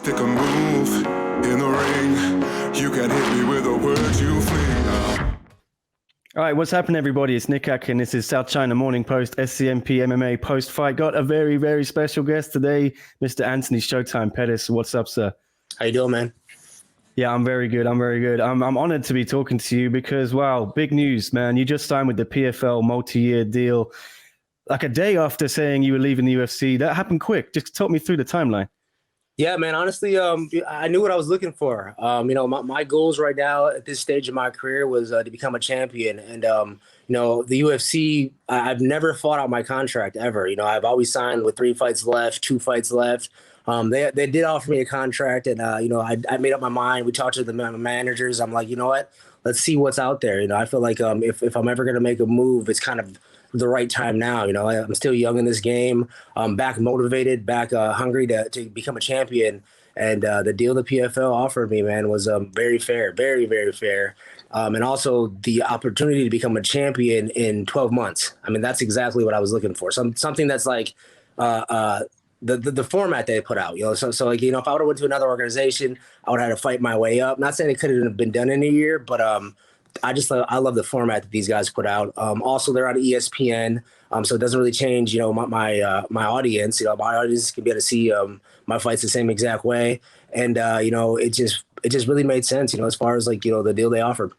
Take a move in the ring. You can hit me with the words you fling. All right, what's happening, everybody? It's Nick Askren. This is South China Morning Post, SCMP MMA post-fight. Got a very, very special guest today, Mr. Anthony Showtime Pettis. What's up, sir? How you doing, man? Yeah, I'm very good. I'm honored to be talking to you because, wow, big news, man. You just signed with the PFL multi-year deal like a day after saying you were leaving the UFC. That happened quick. Just talk me through the timeline. Yeah, man. Honestly, I knew what I was looking for. My goals right now at this stage of my career was to become a champion. And, the UFC, I've never fought out my contract ever. I've always signed with 3 fights left, 2 fights left. They did offer me a contract, and, I made up my mind. We talked to the managers. I'm like, you know what? Let's see what's out there. I feel like if I'm ever going to make a move, it's kind of the right time now. I'm still young in this game. I'm back motivated, back hungry to become a champion. And the deal the PFL offered me, man, was very fair, very, very fair. And also the opportunity to become a champion in 12 months. I mean, that's exactly what I was looking for. Something that's like the format they put out. So if I would have went to another organization, I would have had to fight my way up. Not saying it couldn't have been done in a year, but I love the format that these guys put out. Also, they're on ESPN, so it doesn't really change, my audience. My audience can be able to see my fights the same exact way, and it just really made sense, as far as the deal they offered.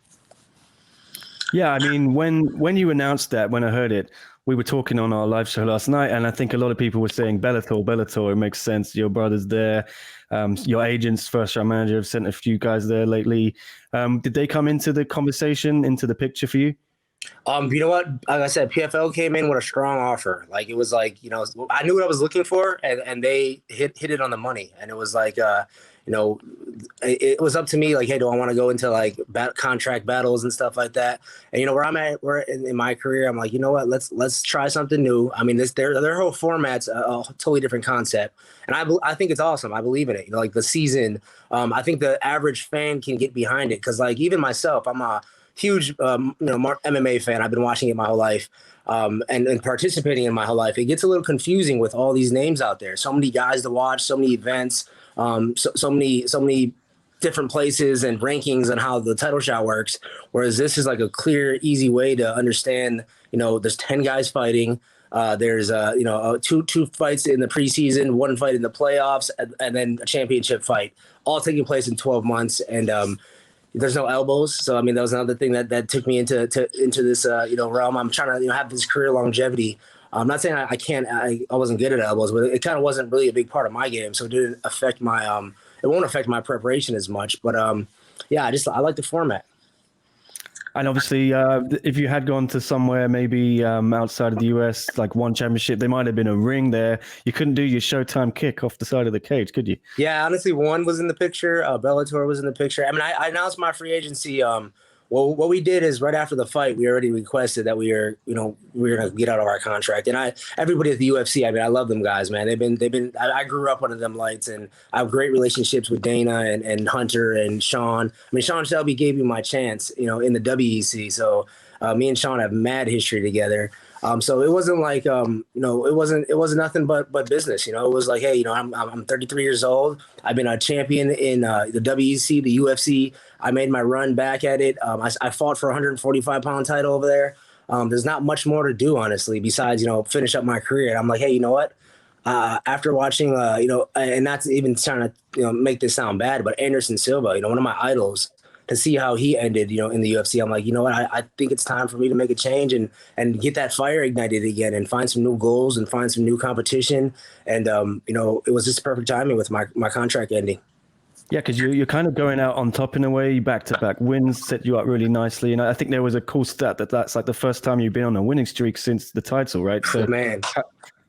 Yeah, I mean, when you announced that, when I heard it, we were talking on our live show last night, and I think a lot of people were saying Bellator. It makes sense. Your brother's there. Your agents, first-round manager, have sent a few guys there lately. Did they come into the conversation, into the picture for you? You know what? Like I said, PFL came in with a strong offer. It was I knew what I was looking for, and they hit it on the money. And it was it was up to me, hey, do I want to go into contract battles and stuff like that? And where I'm at, in my career, I'm like, you know what, let's try something new. I mean, their whole format's a totally different concept, and I think it's awesome. I believe in it. The season, I think the average fan can get behind it, because even myself, I'm a huge MMA fan. I've been watching it my whole life. And participating in my whole life. It gets a little confusing with all these names out there. So many guys to watch, so many events, so many different places and rankings on how the title shot works. Whereas this is a clear, easy way to understand, there's 10 guys fighting. There's two fights in the preseason, 1 fight in the playoffs, and then a championship fight, all taking place in 12 months. And there's no elbows. So, that was another thing that took me into this, realm. I'm trying to, have this career longevity. I'm not saying I wasn't good at elbows, but it kind of wasn't really a big part of my game. So it didn't affect my, it won't affect my preparation as much. But I like the format. And obviously, if you had gone to somewhere maybe outside of the US, like ONE Championship, there might have been a ring there. You couldn't do your Showtime kick off the side of the cage, could you? Yeah, honestly, ONE was in the picture. Bellator was in the picture. I announced my free agency. What we did is right after the fight, we already requested that we were going to get out of our contract. And everybody at the UFC, I love them guys, man. I grew up under them lights, and I have great relationships with Dana and Hunter and Sean. Sean Shelby gave me my chance, in the WEC. So me and Sean have mad history together. So it wasn't it wasn't nothing but business. It was hey, I'm 33 years old. I've been a champion in the WEC, the UFC. I made my run back at it. I fought for a 145-pound title over there. There's not much more to do, honestly, besides, finish up my career. And I'm like, hey, you know what? After watching, and not even trying to, make this sound bad, but Anderson Silva, one of my idols, to see how he ended, in the UFC, I'm like, you know what? I think it's time for me to make a change and get that fire ignited again and find some new goals and find some new competition. And, it was just perfect timing with my contract ending. Yeah, because you're kind of going out on top in a way. Back-to-back wins set you up really nicely. And I think there was a cool stat that's the first time you've been on a winning streak since the title, right? So, man,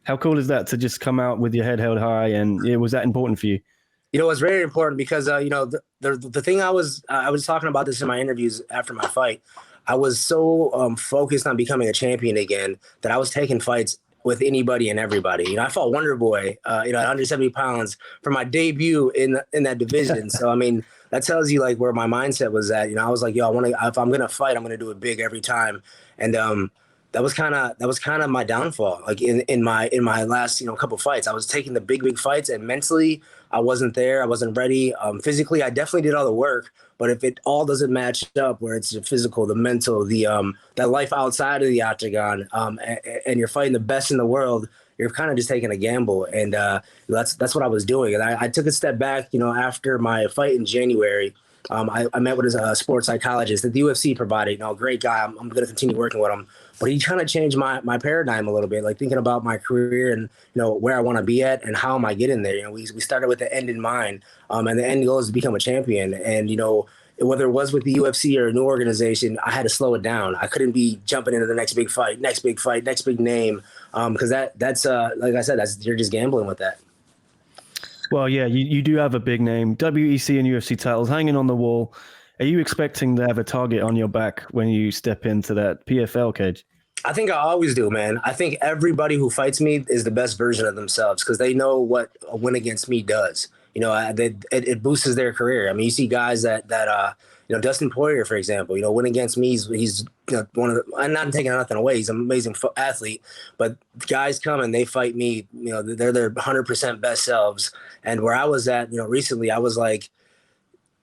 how cool is that to just come out with your head held high? And was that important for you? It's very important because, the thing I was talking about this in my interviews after my fight. I was so focused on becoming a champion again that I was taking fights with anybody and everybody. I fought Wonder Boy, at 170 pounds for my debut in that division. So, that tells you where my mindset was at. I was like, yo, if I'm going to fight, I'm going to do it big every time. And that was kind of my downfall. In my last, couple fights, I was taking the big fights, and mentally I wasn't there. I wasn't ready. Physically, I definitely did all the work, but if it all doesn't match up, where it's the physical, the mental, that life outside of the octagon, and you're fighting the best in the world, you're kind of just taking a gamble. And that's what I was doing. And I took a step back, after my fight in January. I met with a sports psychologist that the UFC provided. Great guy. I'm going to continue working with him. But he kind of changed my paradigm a little bit, like thinking about my career and where I want to be at and how am I getting there. We started with the end in mind, and the end goal is to become a champion. And whether it was with the UFC or a new organization, I had to slow it down. I couldn't be jumping into the next big fight, next big name, because that's like I said, you're just gambling with that. Well, yeah, you do have a big name, WEC and UFC titles hanging on the wall. Are you expecting to have a target on your back when you step into that PFL cage? I think I always do, man. I think everybody who fights me is the best version of themselves because they know what a win against me does. It boosts their career. I mean, you see guys that Dustin Poirier, for example, win against me. He's one of the. I'm not taking nothing away. He's an amazing athlete, but guys come and they fight me. They're their 100% best selves. And where I was at, recently, I was like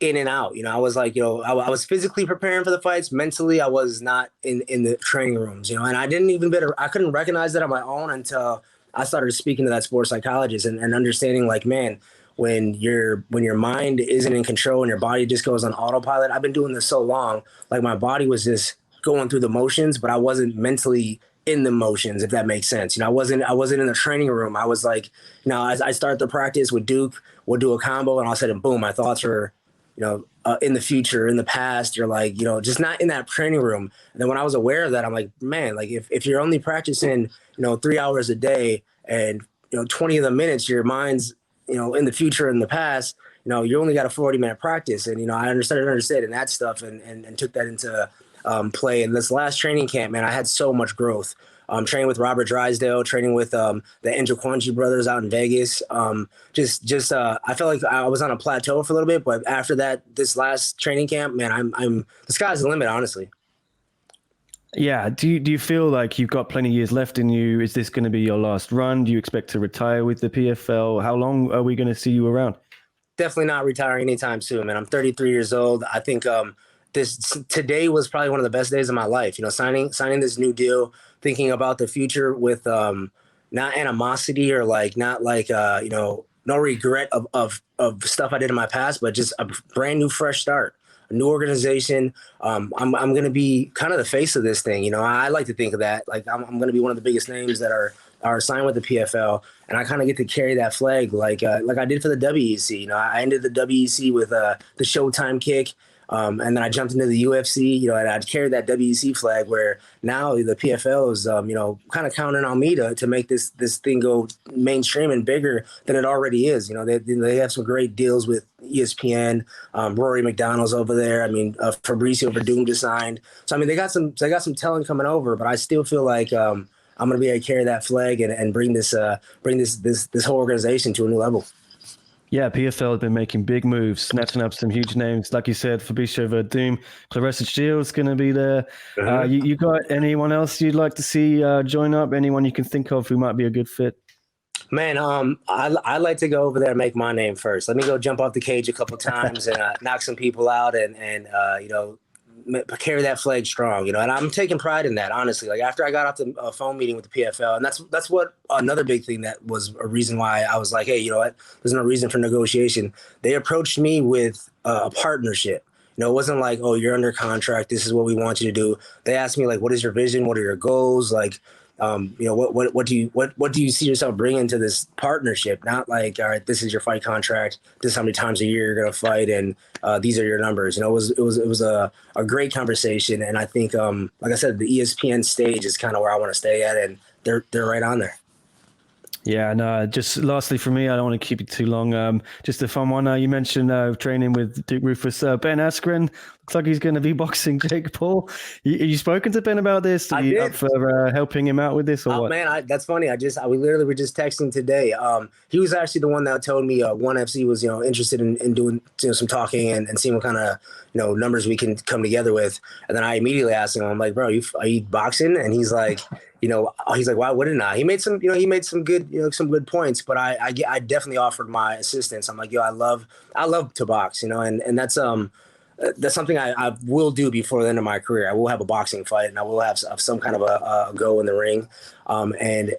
in and out. I was like, I was physically preparing for the fights. Mentally, I was not in the training rooms. And I didn't even I couldn't recognize that on my own until I started speaking to that sports psychologist and understanding, like, man, when your mind isn't in control and your body just goes on autopilot. I've been doing this so long, like my body was just going through the motions, but I wasn't mentally in the motions, if that makes sense. I wasn't in the training room. I was like, as I start the practice with Duke, we'll do a combo, and all of a sudden, boom, my thoughts were, in the future, in the past. You're like, just not in that training room. And then when I was aware of that, I'm like, man, like if you're only practicing, 3 hours a day, and 20 of the minutes, your mind's in the future, in the past, you only got a 40-minute practice. And, I started understanding that stuff and took that into play. And this last training camp, man, I had so much growth. Training with Robert Drysdale, training with the Njokuanchi brothers out in Vegas. I felt like I was on a plateau for a little bit, but after that, this last training camp, man, the sky's the limit, honestly. Yeah. Do you feel like you've got plenty of years left in you? Is this going to be your last run? Do you expect to retire with the PFL? How long are we going to see you around? Definitely not retiring anytime soon, man. I'm 33 years old. I think today was probably one of the best days of my life. Signing this new deal, thinking about the future with not animosity or no regret of stuff I did in my past, but just a brand new, fresh start. A new organization. I'm going to be kind of the face of this thing. I like to think of that. Like I'm going to be one of the biggest names that are signed with the PFL, and I kind of get to carry that flag like I did for the WEC. I ended the WEC with the Showtime kick. And then I jumped into the UFC, and I'd carried that WEC flag where now the PFL is, kind of counting on me to make this thing go mainstream and bigger than it already is. They have some great deals with ESPN, Rory McDonald's over there. I mean, Fabricio Verdum just signed. So, I mean, they got some talent coming over, but I still feel like I'm going to be able to carry that flag and bring this whole organization to a new level. Yeah, PFL has been making big moves, snatching up some huge names. Like you said, Fabricio Verdum, Clarissa Shields going to be there. You got anyone else you'd like to see join up? Anyone you can think of who might be a good fit? Man, I like to go over there and make my name first. Let me go jump off the cage a couple times and knock some people out and carry that flag strong, and I'm taking pride in that, honestly. Like after I got off the phone meeting with the PFL, and that's what another big thing that was a reason why I was like, hey, you know what? There's no reason for negotiation. They approached me with a partnership. It wasn't like, oh, you're under contract. This is what we want you to do. They asked me like, what is your vision? What are your goals? Like, what do you see yourself bringing to this partnership? Not like, all right, this is your fight contract. This is how many times a year you're going to fight. And these are your numbers. It was a great conversation. And I think, like I said, the ESPN stage is kind of where I want to stay at. And they're right on there. Yeah, no, just lastly for me, I don't want to keep you too long. Just a fun one. You mentioned training with Duke Rufus. Ben Askren, looks like he's going to be boxing Jake Paul. You spoken to Ben about this? Are you up for helping him out with this or what? Man, that's funny. We literally were just texting today. He was actually the one that told me ONE FC was, interested in doing some talking and seeing what kind of, numbers we can come together with. And then I immediately asked him, I'm like, bro, are you boxing? And he's like, he's like, why wouldn't I? He made some good, some good points, but I definitely offered my assistance. I'm like, I love to box, and that's something I will do before the end of my career. I will have a boxing fight, and I will have some kind of a go in the ring. And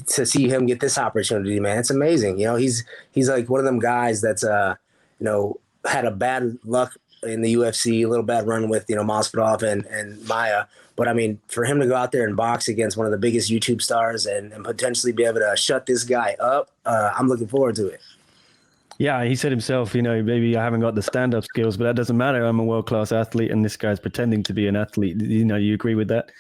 to see him get this opportunity, man, it's amazing. He's like one of them guys that's had a bad luck in the UFC, a little bad run with Masvidal and Maya. But I mean, for him to go out there and box against one of the biggest YouTube stars and potentially be able to shut this guy up, I'm looking forward to it. Yeah, he said himself, maybe I haven't got the stand-up skills, but that doesn't matter. I'm a world-class athlete, and this guy's pretending to be an athlete. You agree with that?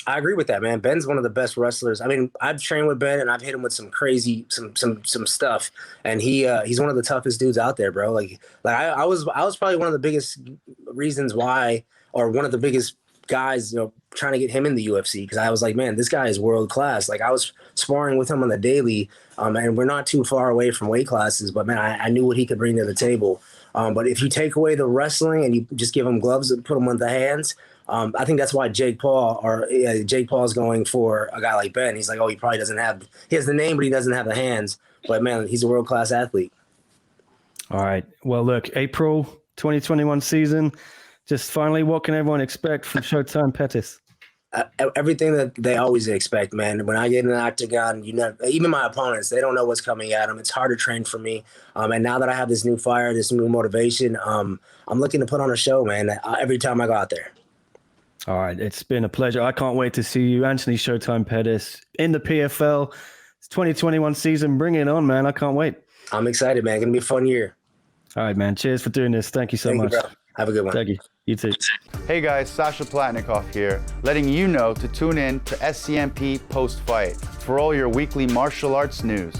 I agree with that, man. Ben's one of the best wrestlers. I mean, I've trained with Ben, and I've hit him with some crazy, some stuff, and he's one of the toughest dudes out there, bro. Like I was probably one of the biggest reasons why, or one of the biggest guys, trying to get him in the UFC, because I was like, man, this guy is world class. Like I was sparring with him on the daily, and we're not too far away from weight classes, but man, I knew what he could bring to the table. But if you take away the wrestling and you just give him gloves and put him on the hands, I think that's why Jake Paul's going for a guy like Ben. He's like, he probably he has the name, but he doesn't have the hands. But man, he's a world class athlete. All right. Well, look, April 2021 season. Just finally, what can everyone expect from Showtime Pettis? Everything that they always expect, man. When I get in the octagon, even my opponents, they don't know what's coming at them. It's hard to train for me. And now that I have this new fire, this new motivation, I'm looking to put on a show, man, every time I go out there. All right. It's been a pleasure. I can't wait to see you, Anthony Showtime Pettis, in the PFL. It's 2021 season. Bring it on, man. I can't wait. I'm excited, man. It's going to be a fun year. All right, man. Cheers for doing this. Thank you so much. Thank you, bro. Have a good one. Thank you. You too. Hey guys, Sasha Platnikoff here, letting you know to tune in to SCMP Post Fight for all your weekly martial arts news.